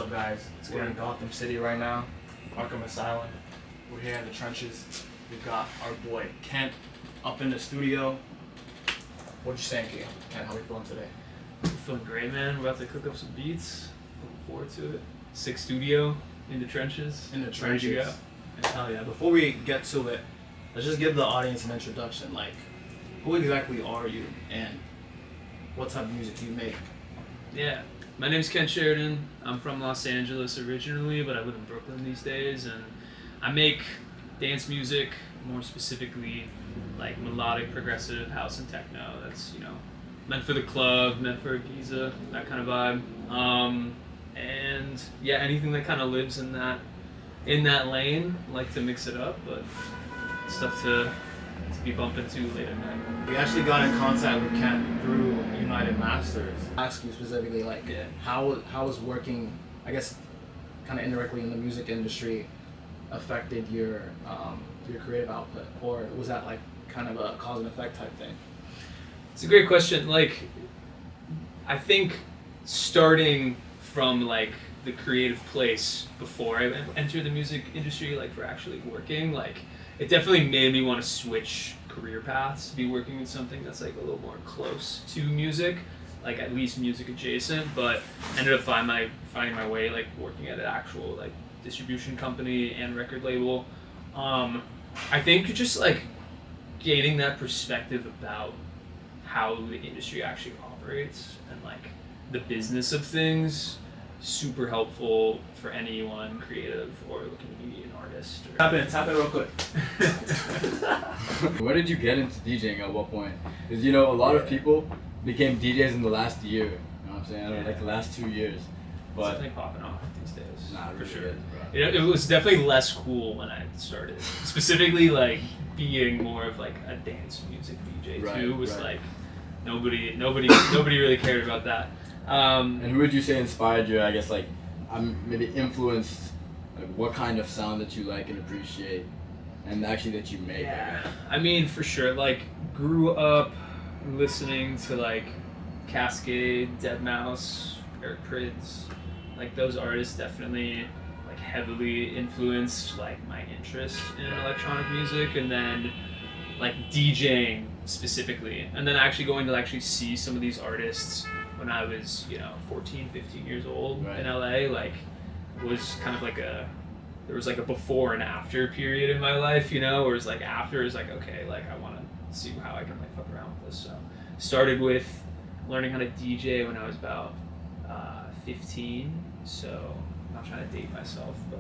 up, guys? We're in Gotham City right now, Arkham Asylum. We're here in the trenches. We've got our boy Kent up in the studio. What you saying, Kent? How we feeling today? I'm feeling great, man. We're about to cook up some beats. Looking forward to it. Sick studio in the trenches. In the trenches. Ready to go. Hell yeah. Before we get to it, let's just give the audience an introduction. Like, who exactly are you and what type of music do you make? Yeah. My name's Kent Sheridan. I'm from Los Angeles originally, but I live in Brooklyn these days, and I make dance music, more specifically like melodic, progressive house and techno. That's, meant for the club, meant for Ibiza, that kind of vibe. And yeah, anything that kind of lives in that lane, I like to mix it up, but stuff to be bumping to late at night. We actually got in contact with Kent through United Masters. Ask you specifically, like, how is working, I guess, kind of indirectly in the music industry affected your creative output, or was that like kind of a cause and effect type thing? It's a great question. Like, I think starting from like the creative place before I entered the music industry, like for actually working, like it definitely made me want to switch career paths, be working in something that's like a little more close to music, like at least music adjacent, but ended up finding my way like working at an actual like distribution company and record label. I think just like gaining that perspective about how the industry actually operates and like the business of things, super helpful for anyone creative or looking to be an artist. Tap in real quick. Where did you get into DJing at what point? Because a lot of people became DJs in the last year. You know what I'm saying? I don't know, like the last 2 years. But it's definitely popping off these days. Nah, for really sure. is, bro. It was definitely less cool when I started. Specifically, like being more of like a dance music DJ too was like nobody really cared about that. And who would you say inspired you? I guess like maybe influenced like what kind of sound that you like and appreciate, and actually that you make. Yeah, I mean for sure. Like grew up listening to like Cascade, Deadmau5, Eric Prydz, like those artists definitely like heavily influenced like my interest in electronic music, and then like DJing specifically, and then actually going to actually see some of these artists when I was 14, 15 years old in LA, like was kind of like there was like a before and after period in my life, where it's like after is like, okay, like I want to see how I can like fuck around with this. So started with learning how to DJ when I was about 15, so I'm not trying to date myself, but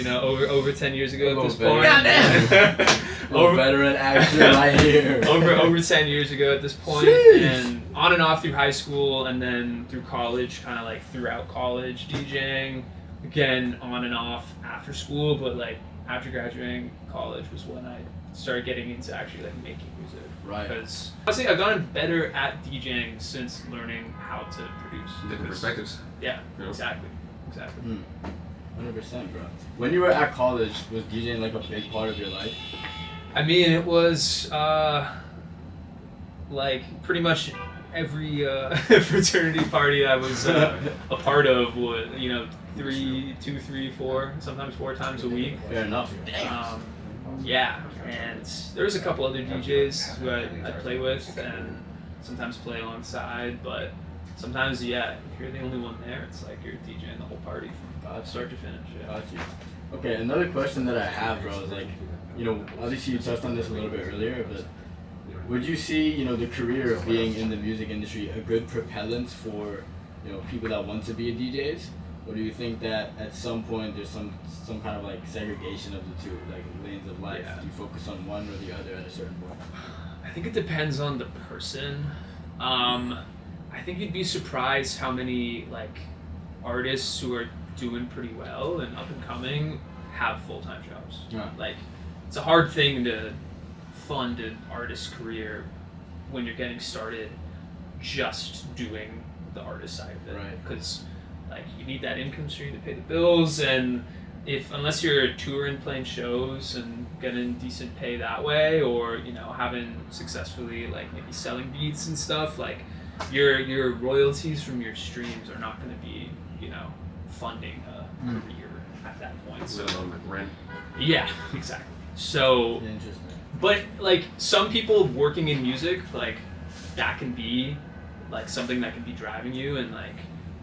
over 10 years ago at this point. Goddamn! Veteran action right here. over 10 years ago at this point. Jeez. And on and off through high school, and then through college, kind of like throughout college DJing, again on and off after school, but like after graduating college was when I started getting into actually like making music. Right. Because honestly, I've gotten better at DJing since learning how to produce. Different perspectives. Yeah, exactly. 100%, bro. When you were at college, was DJing like a big part of your life? I mean, it was like pretty much every fraternity party I was a part of was, 2, 3, 4, sometimes 4 times a week. Fair enough. Yeah, and there was a couple other DJs who I'd play with and sometimes play alongside, but sometimes, if you're the only one there, it's like you're DJing the whole party from start to finish. Yeah. Got you. Okay, another question that I have, bro, is like, obviously you touched on this a little bit earlier, but would you see, the career of being in the music industry a good propellant for, people that want to be DJs? Or do you think that at some point there's some kind of like segregation of the two, like lanes of life? Do you focus on one or the other at a certain point? I think it depends on the person. I think you'd be surprised how many like artists who are doing pretty well and up and coming have full-time jobs. Yeah. Like it's a hard thing to fund an artist's career when you're getting started just doing the artist side of it. Right. Because like you need that income stream to pay the bills, and unless you're touring, playing shows and getting decent pay that way, or having successfully like maybe selling beats and stuff, like your royalties from your streams are not going to be funding a career at that point. So Minimum rent. yeah, exactly. So, Interesting. but like some people working in music, like that can be like something that can be driving you, and like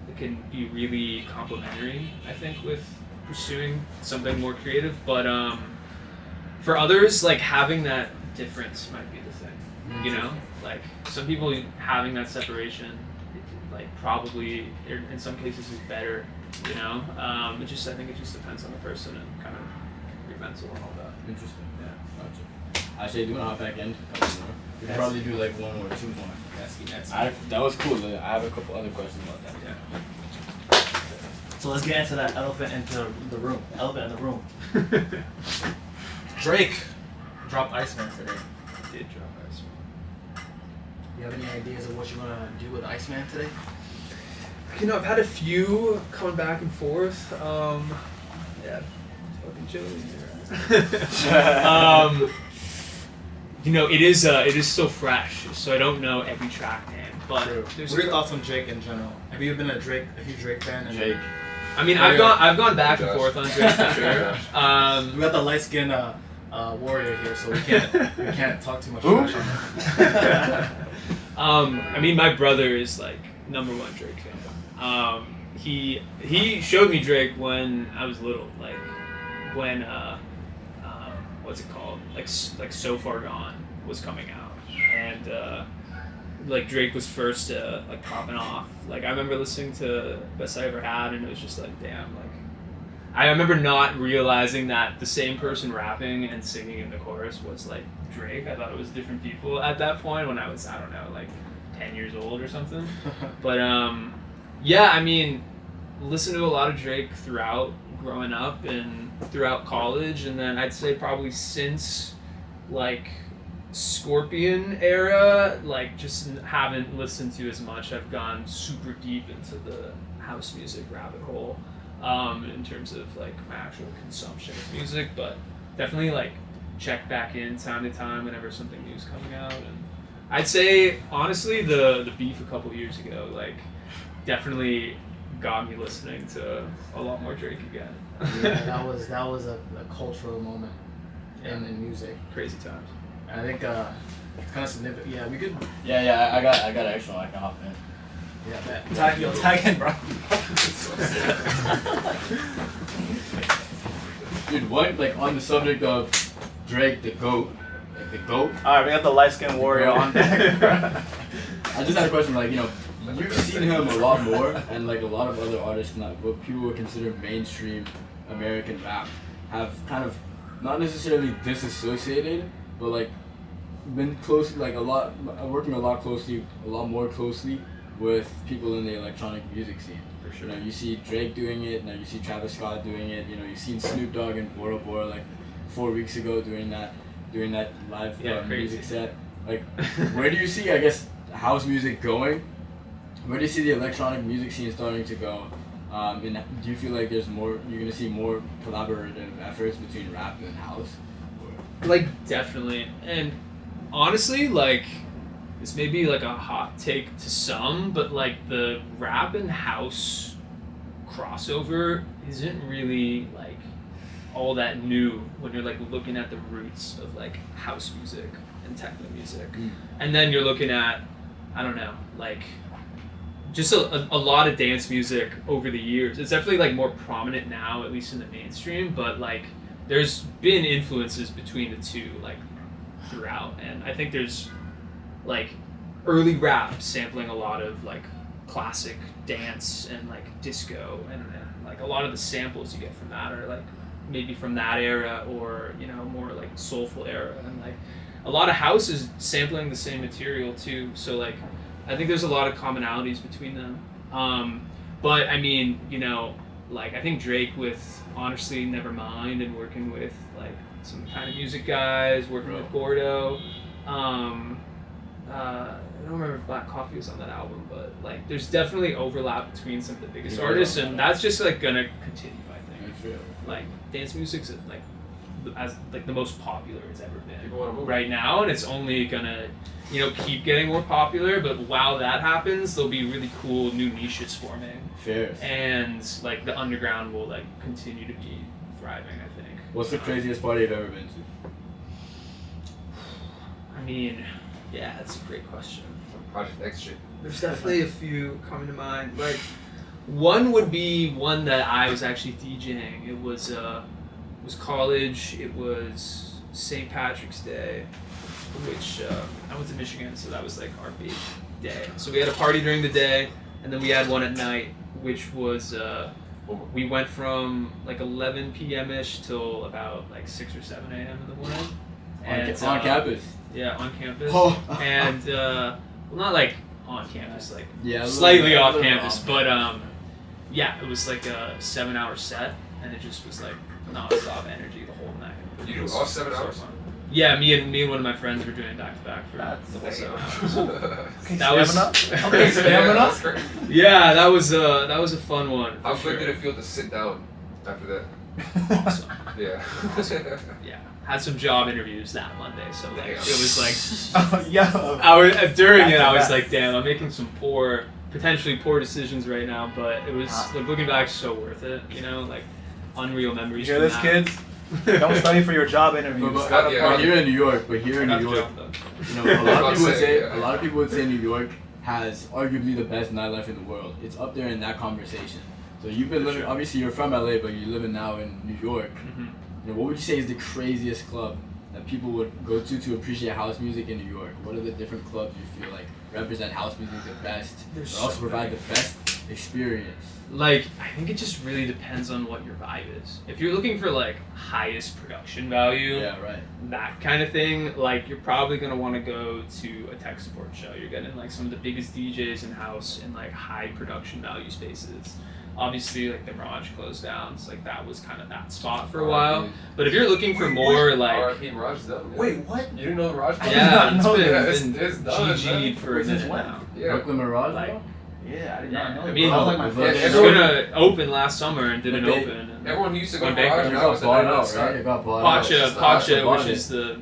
it can be really complementary, I think, with pursuing something more creative. But for others, like having that difference might be the thing, you know, like some people having that separation, like probably in some cases is better, you know. I think it just depends on the person and kind of your mental and all that. Interesting. Yeah. Gotcha. Actually, do you want to hop back in? A couple more. We can probably do like one or two more. That was cool. I have a couple other questions about that. Yeah. So let's get into that elephant into the room. Elephant in the room. Drake dropped Iceman today. Did drop Iceman. You have any ideas of what you're gonna do with Iceman today? You know, I've had a few coming back and forth. Yeah, fucking chilling here. You know, it is still fresh, so I don't know every track name. But What there's are your thoughts on Drake in general? Have you been a huge Drake fan? Jake. I mean, I've gone back and forth on Drake for sure. We got the light skinned warrior here, so we can't talk too much trash on him. I mean, my brother is like #1 Drake fan. He showed me Drake when I was little, like when what's it called, like So Far Gone was coming out, and like Drake was first like popping off. Like I remember listening to Best I Ever Had, and it was just like, damn, like I remember not realizing that the same person rapping and singing in the chorus was like Drake. I thought it was different people at that point when I was, I don't know, like 10 years old or something. But yeah, I mean, listened to a lot of Drake throughout growing up and throughout college, and then I'd say probably since like Scorpion era, like just haven't listened to as much. I've gone super deep into the house music rabbit hole in terms of like my actual consumption of music, but definitely like check back in time to time whenever something new's coming out. And I'd say honestly the beef a couple years ago like definitely got me listening to a lot more Drake again. Yeah, that was a cultural moment in music. Crazy times. And I think kind of significant. Yeah, we could. Yeah, I got an extra one. I can hop in. Yeah, tag in, bro. Dude, what, like on the subject of Drake, the GOAT, like the GOAT. Alright, we got the light skinned warrior on deck. I just had a question, like, you know, you've seen him a lot more, and like a lot of other artists in like what people would consider mainstream American rap have kind of not necessarily disassociated, but like been close, like working a lot more closely with people in the electronic music scene. For sure. You know, you see Drake doing it, now you see Travis Scott doing it. You know, you've seen Snoop Dogg and Bora Bora like 4 weeks ago doing that live music set. Like, where do you see, I guess, house music going? Where do you see the electronic music scene starting to go? And do you feel like you're gonna see more collaborative efforts between rap and house? Like definitely, and honestly, like this may be like a hot take to some, but like the rap and house crossover isn't really like all that new when you're like looking at the roots of like house music and techno music, and then you're looking at, I don't know, like just a lot of dance music over the years. It's definitely like more prominent now, at least in the mainstream, but like there's been influences between the two like throughout, and I think there's like early rap sampling a lot of like classic dance and like disco, and like a lot of the samples you get from that are like maybe from that era, or you know, more like soulful era, and like a lot of house is sampling the same material too, so like I think there's a lot of commonalities between them. But I mean, you know, like I think Drake with honestly Nevermind and working with like some kind of music guys, working with Gordo. I don't remember if Black Coffee was on that album, but like there's definitely overlap between some of the biggest artists, and that's just like gonna continue, I think. Like dance music's like as like the most popular it's ever been People want to move. right now, and it's only gonna keep getting more popular. But while that happens, there'll be really cool new niches forming, Fair. and like the underground will like continue to be thriving, I think. What's the craziest party you've ever been to? I mean, yeah, that's a great question. Project X shit. There's definitely a few coming to mind. Like, one would be one that I was actually DJing. It was college. It was St. Patrick's Day, which I went to Michigan, so that was like our big day. So we had a party during the day, and then we had one at night, which was we went from like 11 p.m. ish till about like 6 or 7 a.m. in the morning. On campus. Yeah, on campus. Oh. And well, not like on campus, like Yeah, slightly a off little campus, off. but yeah, it was like a 7-hour set, and it just was like non-stop energy the whole night. You It do was all 7 so hours? fun. Yeah, me and one of my friends were doing back to back for That's the whole 7 hours. Okay, That was- stamina. Okay, Yeah, stamina. that's great. Yeah, that was a fun one. How for good sure. did it feel to sit down after that? Awesome. Yeah. Yeah, had some job interviews that Monday, so like it was like. Yeah. During That's it, the I was best. like, damn, I'm making some potentially poor decisions right now, but it was like looking back, so worth it. Like unreal You memories. hear from this, that. kids? Don't study for your job interviews. But Gotta yeah. party. here in New York, a Got the lot job done. of people would say Yeah. a lot of people would say New York has arguably the best nightlife in the world. It's up there in that conversation. So you've been living. Sure. Obviously, you're from LA, but you're living now in New York. Mhm. What would you say is the craziest club that people would go to appreciate house music in New York? What are the different clubs you feel like represent house music the best, There's but also so provide many. the best experience? Like, I think it just really depends on what your vibe is. If you're looking for like highest production value, Yeah, right. that kind of thing, like you're probably gonna want to go to a tech support show. You're getting like some of the biggest DJs in house in like high production value spaces. Obviously, like the Mirage closed down, so like that was kind of that spot for a while. But if you're looking for more like, R.I.P. Mirage is done. Yeah. Wait, what? You didn't know the Mirage? I did yeah, not it's know been, that. been It's done, GG'd man. for a Since minute when? now. Yeah. Brooklyn Mirage, Like, bro? Yeah, I did Yeah, not know. I that. mean, That was like my yeah, first. It was everyone- gonna open last summer and didn't But they- open. And Everyone who used to go to Went bankrupt. Mirage It now got is bought out, outside. right? It got bought out. Pacha, That's the which bought is the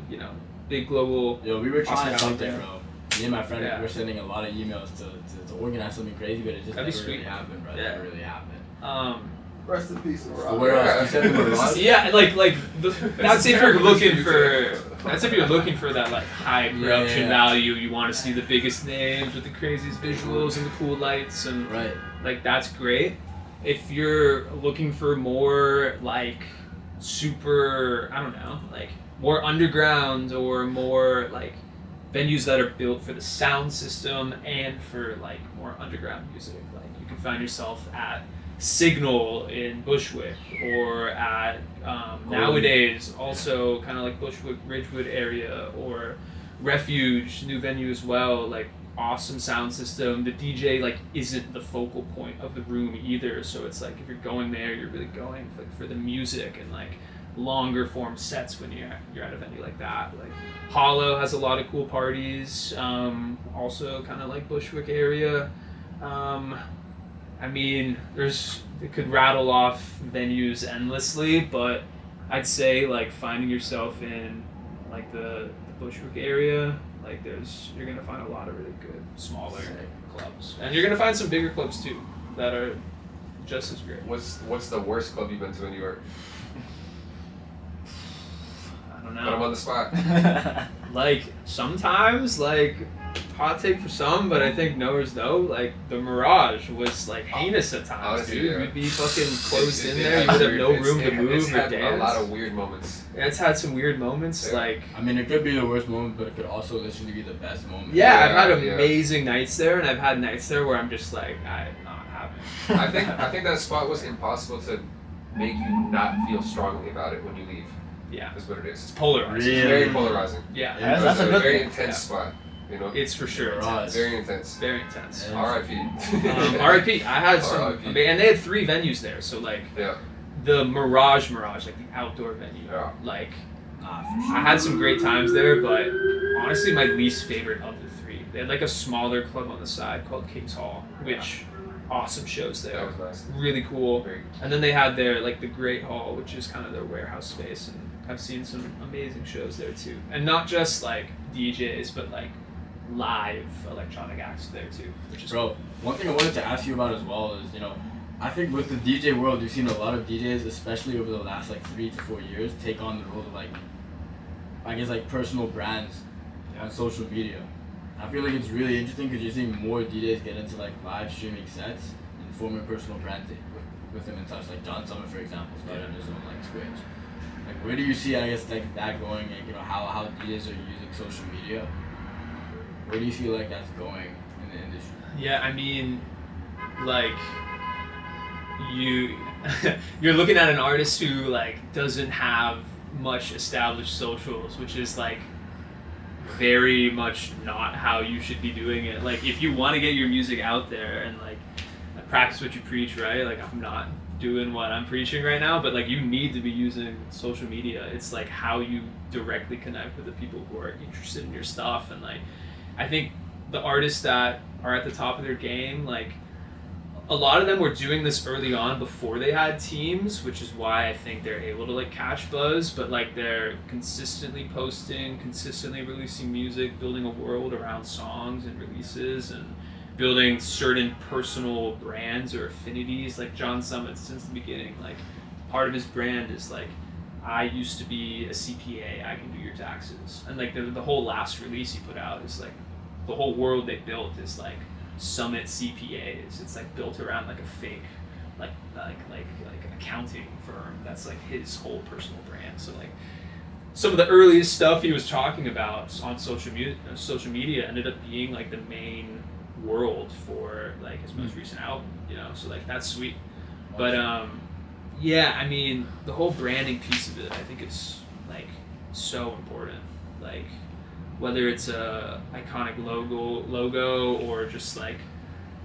big global. Yo, we were trying Hospitality something, there. bro. Me and my friend Yeah. were sending a lot of emails to organize something crazy, but it just That'd be never really sweet. happened, bro. It Yeah. never really happened. Rest in peace, But where else? You said the Mirage? Yeah, that's if you're terrible looking news, for. yeah. That's if you're looking for that like high production Yeah. value. You want to see the biggest names with the craziest visuals and the cool lights and Right. like that's great. If you're looking for more like super, I don't know, like more underground or more like venues that are built for the sound system and for like more underground music, like you can find yourself at Signal in Bushwick or at nowadays also kind of like Bushwick Ridgewood area, or Refuge, new venue as well, like awesome sound system. The DJ like isn't the focal point of the room either, so it's like if you're going there, you're really going for the music and like longer form sets when you're at a venue like that. Like Hollow has a lot of cool parties, also kind of like Bushwick area. I mean, it could rattle off venues endlessly, but I'd say like finding yourself in like the Bushwick area, like you're gonna find a lot of really good smaller clubs, and you're gonna find some bigger clubs too that are just as great. What's the worst club you've been to in New York? I don't Put him on know. the spot. Like sometimes, like hot take for some, but I think knowers know. Like the Mirage was like heinous at times, Honestly, dude. yeah. We'd be fucking closed It in did there. You have would have weird- no it's- room to it's move or had dance. a lot of weird moments. It's had some weird moments, Yeah. like. I mean, it could be the worst moment, but it could also literally be the best moment. Yeah, I've Yeah, had yeah. amazing nights there, and I've had nights there where I'm just like, I'm not having. I think that spot was impossible to make you not feel strongly about it when you leave. Yeah, Is what it is. it's polarizing. Really? It's very polarizing. Yeah, Yeah, It that's was a good very thing. intense Yeah. spot. You know, It's for sure Mirage. intense. very intense. Very intense. Yeah. R.I.P. R.I.P. I had some, R.I.P. and they had 3 venues there. So like Yeah. the Mirage, like the outdoor venue. Yeah. Like Nah, for sure. I had some great times there, but honestly, my least favorite of the 3. They had like a smaller club on the side called King's Hall, which awesome shows there. That was nice. Really cool. Very, And then they had their like the Great Hall, which is kind of their warehouse space, and I've seen some amazing shows there too, and not just like DJs, but like live electronic acts there too, which is Bro, one thing I wanted to ask you about as well is, I think with the DJ world, you've seen a lot of DJs, especially over the last like 3 to 4 years, take on the role of like, I guess like personal brands on social media. I feel like it's really interesting because you're seeing more DJs get into like live streaming sets and forming personal brands with them and such. Like John Summit, for example, started on his own like Twitch. Like, where do you see, I guess, like that going, and how DJs are using social media? Where do you feel like that's going in the industry? Yeah, I mean, like you're looking at an artist who like doesn't have much established socials, which is like very much not how you should be doing it. Like, if you want to get your music out there and like practice what you preach, right? Like, I'm not doing what I'm preaching right now, but like you need to be using social media. It's like how you directly connect with the people who are interested in your stuff. And like, I think the artists that are at the top of their game, like a lot of them were doing this early on before they had teams, which is why I think they're able to like catch buzz, but like they're consistently posting, consistently releasing music, building a world around songs and releases, and building certain personal brands or affinities. Like John Summit, since the beginning, like part of his brand is like, I used to be a CPA, I can do your taxes. And like the whole last release he put out is like, the whole world they built is like Summit CPAs. It's like built around like a fake like accounting firm that's like his whole personal brand. So like some of the earliest stuff he was talking about on social media ended up being like the main world for like his most recent album, so like that's sweet. But yeah, I mean, the whole branding piece of it, I think is like so important. Like, whether it's a iconic logo or just like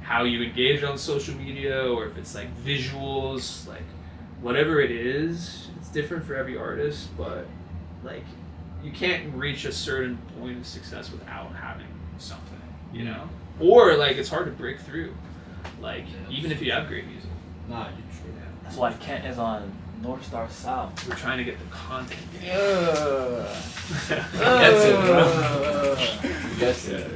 how you engage on social media, or if it's like visuals, like whatever it is, it's different for every artist, but like you can't reach a certain point of success without having something, or like it's hard to break through, like even if you have great music. Nah, you're true. That's why Kent is on NorthStarSouth. We're trying to get the content. Gets it, bro. Gets it.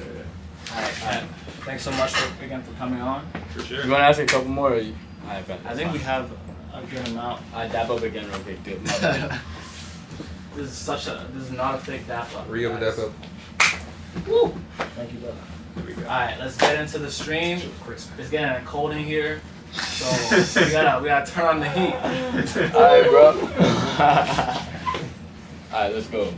Alright, thanks so much again for coming on. For sure. You want to ask a couple more? Or you... I think we have a good amount. I dab up again real quick, dude. This is not a fake dap up. Re-up guys. that up. Woo! Thank you, brother. There we go. Alright, let's get into the stream. It's getting cold in here, so we gotta turn on the heat. Alright, bro. Alright, let's go.